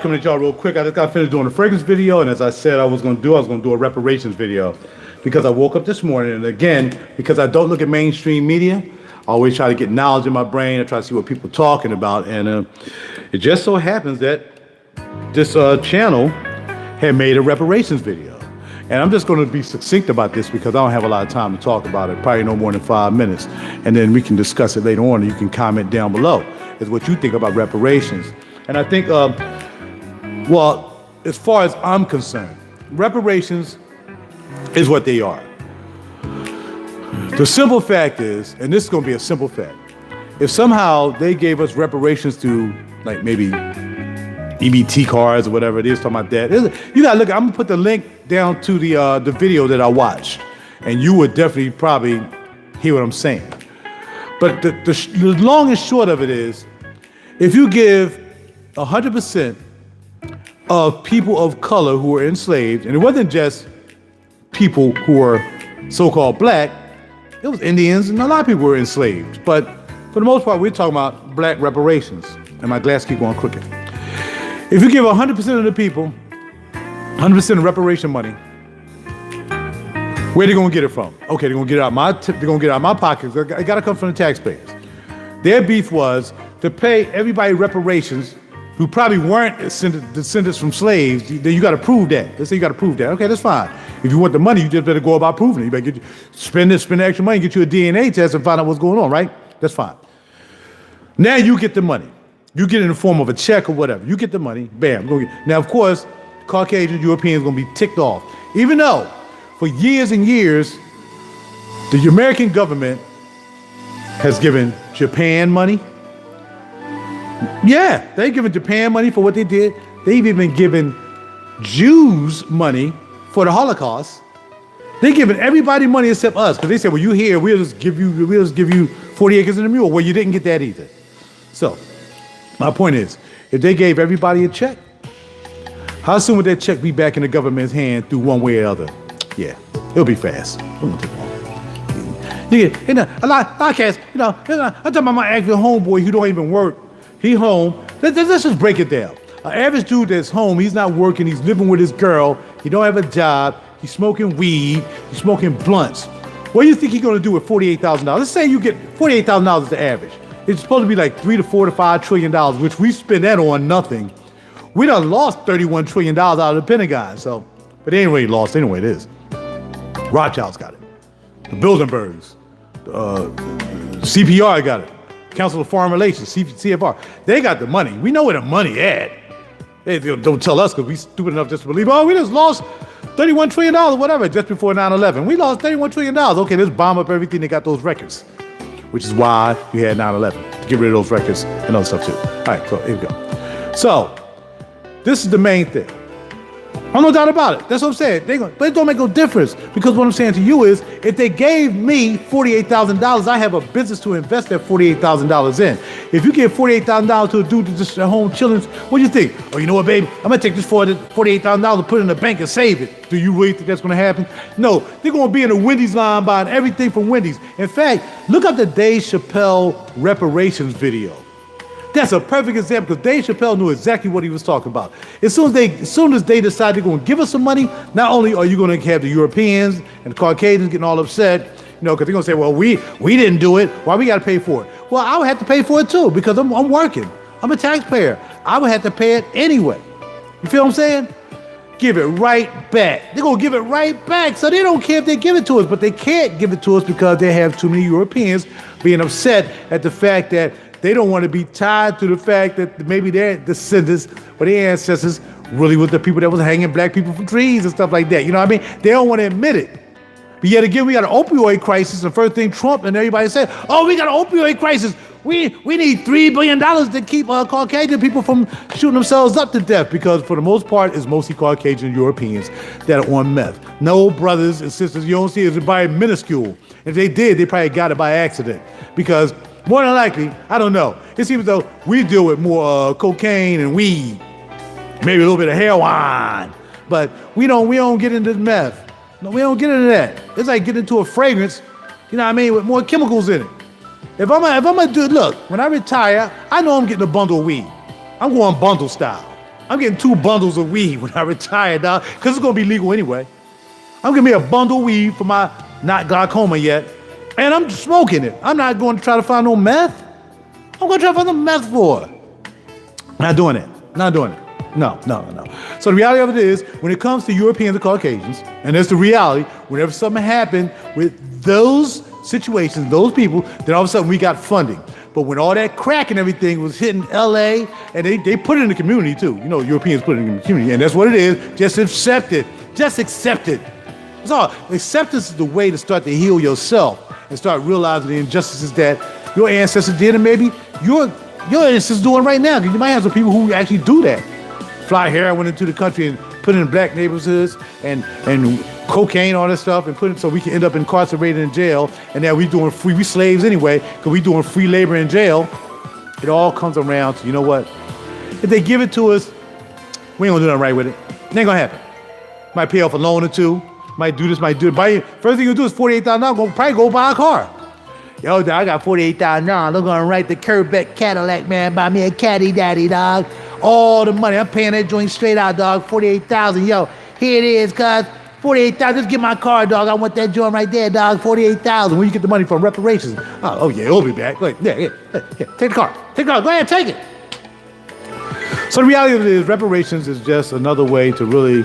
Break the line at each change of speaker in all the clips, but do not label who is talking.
Coming at y'all real quick. I just got finished doing a fragrance video, and as I said I was going to do a reparations video because I woke up this morning, and again, because I don't look at mainstream media, I always try to get knowledge in my brain. I try to see what people are talking about, and it just so happens that this channel had made a reparations video. And I'm just going to be succinct about this because I don't have a lot of time to talk about it, probably no more than 5 minutes, and then we can discuss it later on, and you can comment down below is what you think about reparations. And I think well, as far as I'm concerned, reparations is what they are. The simple fact is, and this is going to be a simple fact, if somehow they gave us reparations to, like, maybe EBT cards or whatever it is, talking about that, you got to look, I'm going to put the link down to the video that I watched, and you would definitely probably hear what I'm saying. But the long and short of it is, if you give 100% of people of color who were enslaved, and it wasn't just people who were so-called black, it was Indians, and a lot of people were enslaved. But for the most part, we're talking about black reparations. And my glass keep going crooked. If you give 100% of the people 100% of reparation money, where they gonna get it from? Okay, they're gonna get it out of my pockets. It gotta come from the taxpayers. Their beef was to pay everybody reparations who probably weren't descendants from slaves. Then you got to prove that. They say you got to prove that. Okay, that's fine. If you want the money, you just better go about proving it. You better spend the extra money, get you a DNA test, and find out what's going on, right? That's fine. Now you get the money. You get it in the form of a check or whatever. You get the money, bam. Now, of course, Caucasian Europeans going to be ticked off. Even though, for years and years, the American government has given Japan money. Yeah, they've given Japan money for what they did. They've even given Jews money for the Holocaust. They've given everybody money except us, because they said, well, you here, we'll just give you 40 acres and a mule. Well, you didn't get that either. So, my point is, if they gave everybody a check, how soon would that check be back in the government's hand through one way or other? Yeah, it'll be fast. It won't take long. A lot of cats, I'm talking about my actual homeboy who don't even work. He home. Let's just break it down. An average dude that's home, he's not working, he's living with his girl, he don't have a job, he's smoking weed, he's smoking blunts. What do you think he's gonna do with $48,000? Let's say you get $48,000 is the average. It's supposed to be like $3 to $4 to $5 trillion, which we spend that on nothing. We done lost $31 trillion out of the Pentagon, so, but they ain't really lost anyway, it is. Rothschild's got it. The Bilderbergs, CPR got it. Council of Foreign Relations, CFR, they got the money. We know where the money at. They don't tell us because we stupid enough just to believe, oh, we just lost $31 trillion, whatever, just before 9/11. We lost $31 trillion. Okay, let's bomb up everything that got those records, which is why you had 9/11, to get rid of those records and other stuff too. All right, so here we go. So, this is the main thing. Oh, no doubt about it. That's what I'm saying. But it don't make no difference, because what I'm saying to you is, if they gave me $48,000, I have a business to invest that $48,000 in. If you give $48,000 to a dude that's just at home chilling, what do you think? Oh, you know what, babe? I'm gonna take this $48,000 and put it in the bank and save it. Do you really think that's gonna happen? No, they're gonna be in the Wendy's line buying everything from Wendy's. In fact, look up the Dave Chappelle reparations video. That's a perfect example, because Dave Chappelle knew exactly what he was talking about. As soon as they decide they're going to give us some money, not only are you going to have the Europeans and the Caucasians getting all upset, because they're going to say, well, we didn't do it. Why we got to pay for it? Well, I would have to pay for it too, because I'm working. I'm a taxpayer. I would have to pay it anyway. You feel what I'm saying? Give it right back. They're going to give it right back. So they don't care if they give it to us, but they can't give it to us because they have too many Europeans being upset at the fact that they don't want to be tied to the fact that maybe their descendants or their ancestors really was the people that was hanging black people from trees and stuff like that. You know what I mean? They don't want to admit it. But yet again, we got an opioid crisis. The first thing Trump and everybody said, oh, we got an opioid crisis. We need $3 billion to keep Caucasian people from shooting themselves up to death, because for the most part, it's mostly Caucasian Europeans that are on meth. No brothers and sisters. You don't see it. It's probably minuscule. If they did, they probably got it by accident, because more than likely, I don't know. It seems as though we deal with more cocaine and weed, maybe a little bit of heroin, but we don't get into meth. No, we don't get into that. It's like getting into a fragrance, you know what I mean, with more chemicals in it. If I'm gonna do, look, when I retire, I know I'm getting a bundle of weed. I'm going bundle style. I'm getting 2 bundles of weed when I retire, dog, because it's going to be legal anyway. I'm going to be a bundle of weed for my not glaucoma yet, and I'm smoking it. I'm not going to try to find no meth. I'm going to try to find no meth for it. Not doing it. Not doing it. No. So the reality of it is, when it comes to Europeans and Caucasians, and that's the reality, whenever something happened with those situations, those people, then all of a sudden we got funding. But when all that crack and everything was hitting LA, and they put it in the community too. You know, Europeans put it in the community, and that's what it is. Just accept it. Just accept it. That's all. Acceptance is the way to start to heal yourself and start realizing the injustices that your ancestors did, and maybe your ancestors doing right now. Because you might have some people who actually do that. Fly heroin into the country and put it in black neighborhoods and cocaine, all that stuff, and put it so we can end up incarcerated in jail. And now we slaves anyway, because we doing free labor in jail. It all comes around to, you know what? If they give it to us, we ain't gonna do nothing right with it. It ain't gonna happen. Might pay off a loan or two. Might do this, might do it. First thing you do is $48,000. Probably go buy a car. Yo, dog, I got $48,000. I'm gonna write the Corvette Cadillac, man. Buy me a caddy daddy, dog. All the money. I'm paying that joint straight out, dog. $48,000. Yo, here it is, cuz. $48,000. Just get my car, dog. I want that joint right there, dog. $48,000. Where you get the money from? Reparations. Oh yeah, it'll be back. Wait, yeah. Take the car. Take the car. Go ahead, take it. So the reality of it is, reparations is just another way to really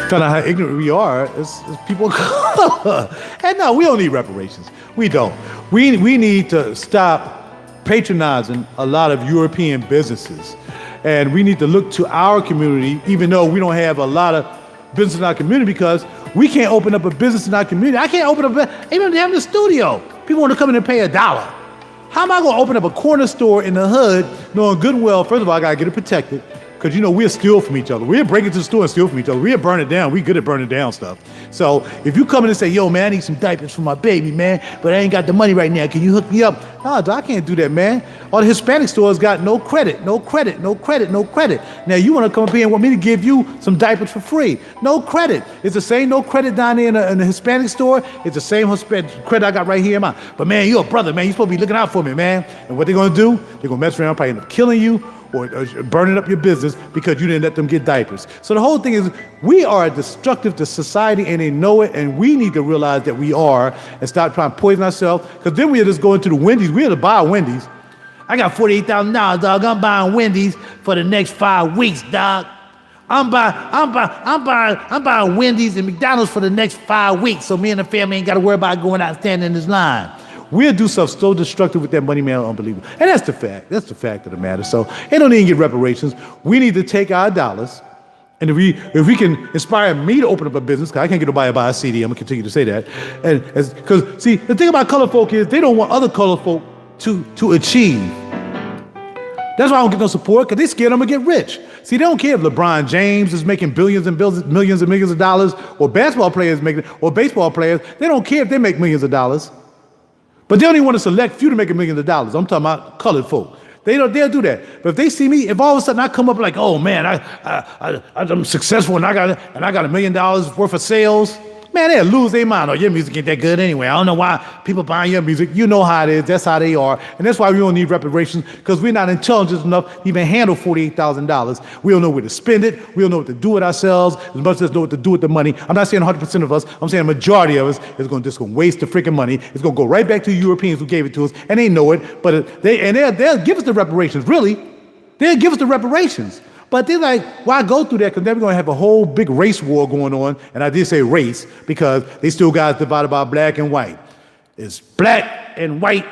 find out how ignorant we are as people of color. And no, we don't need reparations. We don't. We need to stop patronizing a lot of European businesses. And we need to look to our community, even though we don't have a lot of business in our community, because we can't open up a business in our community. I can't open up, even having a studio. People want to come in and pay $1. How am I going to open up a corner store in the hood knowing good and well, first of all, I got to get it protected, because you know we'll steal from each other. We'll break into the store and steal from each other. We'll burn it down. We good at burning down stuff. So if you come in and say, yo, man, I need some diapers for my baby, man, but I ain't got the money right now. Can you hook me up? No, I can't do that, man. All the Hispanic stores got no credit. Now you want to come up here and want me to give you some diapers for free. No credit. It's the same no credit down there in the Hispanic store. It's the same credit I got right here in mine. But man, you're a brother, man. You're supposed to be looking out for me, man. And what they're going to do, they're going to mess around, probably end up killing you, or burning up your business because you didn't let them get diapers. So the whole thing is, we are destructive to society, and they know it, and we need to realize that we are, and stop trying to poison ourselves, because then we'll just go into the Wendy's. We'll buy Wendy's. I got $48,000, dog. I'm buying Wendy's for the next 5 weeks, dog. I'm buying Wendy's and McDonald's for the next 5 weeks, so me and the family ain't got to worry about going out and standing in this line. We'll do stuff so destructive with that money, man, unbelievable. And that's the fact. That's the fact of the matter. So it don't even get reparations. We need to take our dollars, and if we can inspire me to open up a business, because I can't get nobody to buy a CD, I'm gonna continue to say that. And because see, the thing about colored folk is they don't want other colored folk to achieve. That's why I don't get no support, because they scared I'm gonna get rich. See, they don't care if LeBron James is making millions and millions of dollars, or basketball players making, or baseball players. They don't care if they make millions of dollars. But they don't even want to select few to make $1 million. I'm talking about colored folk. They'll do that. But if they see me, if all of a sudden I come up like, oh man, I'm successful and I got $1 million worth of sales, man, they'll lose their mind. Oh, your music ain't that good anyway. I don't know why people buying your music. You know how it is. That's how they are. And that's why we don't need reparations, because we're not intelligent enough to even handle $48,000. We don't know where to spend it. We don't know what to do with ourselves, as much as know what to do with the money. I'm not saying 100% of us. I'm saying a majority of us is just going to waste the freaking money. It's going to go right back to the Europeans who gave it to us, and they know it. But they'll give us the reparations. Really, they'll give us the reparations. But they're like, why go through that? Because then we're going to have a whole big race war going on. And I did say race because they still got us divided by black and white. It's black and white.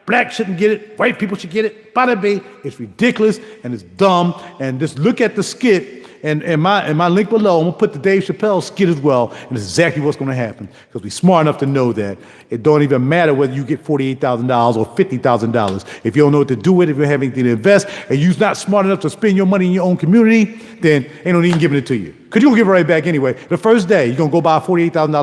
Black shouldn't get it. White people should get it. Bada bing. It's ridiculous and it's dumb. And just look at the skit. And in my link below, I'm going to put the Dave Chappelle skit as well. And it's exactly what's going to happen. Because we're smart enough to know that it don't even matter whether you get $48,000 or $50,000. If you don't know what to do with it, if you don't have anything to invest, and you're not smart enough to spend your money in your own community, then ain't no need in giving it to you. Because you're going to give it right back anyway. The first day, you're going to go buy $48,000